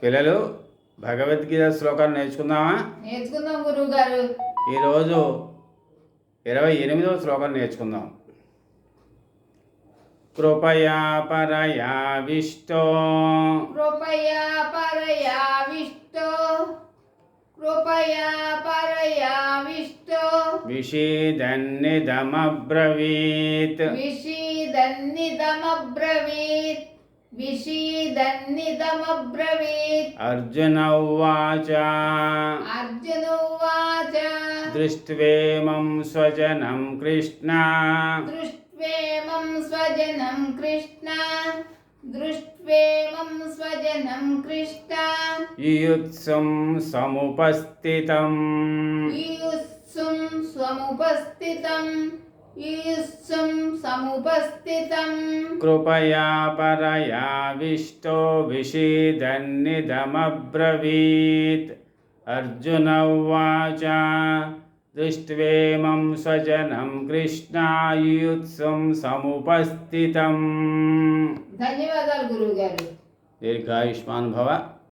పిల్లలు భగవద్గీత శ్లోకాలు నేర్చుకుందామా? నేర్చుకుందాం గురువు గారు. ఈరోజు 28వ శ్లోకం నేర్చుకుందాం. కృపయా పరయావిష్టో కృపయా పరయావిష్టో కృపయా పరయావిష్టో విషీదన్నిదమబ్రవీత్ విషీదన్నిదమబ్రవీత్ విషీదన్నిదమబ్రవీత్. అర్జున ఉవాచ అర్జున ఉవాచ దృష్ట్వేమం స్వజనం కృష్ణ దృష్ట్వేమం స్వజనం కృష్ణ దృష్ట్వేమం స్వజనం కృష్ణ యుయుత్సుం సముపస్థితం యుయుత్సుం సముపస్థితం యుయుత్సుం సముపస్థితం. కృపయా పరయావిష్టో విషీదన్నిదమబ్రవీత్. అర్జున ఉవాచ దృష్ట్వేమం స్వజనం కృష్ణ యుయుత్సుం సముపస్థితం. ధన్యవాదాలు గురువు గారు. దీర్ఘాయుష్మాన్ భవ.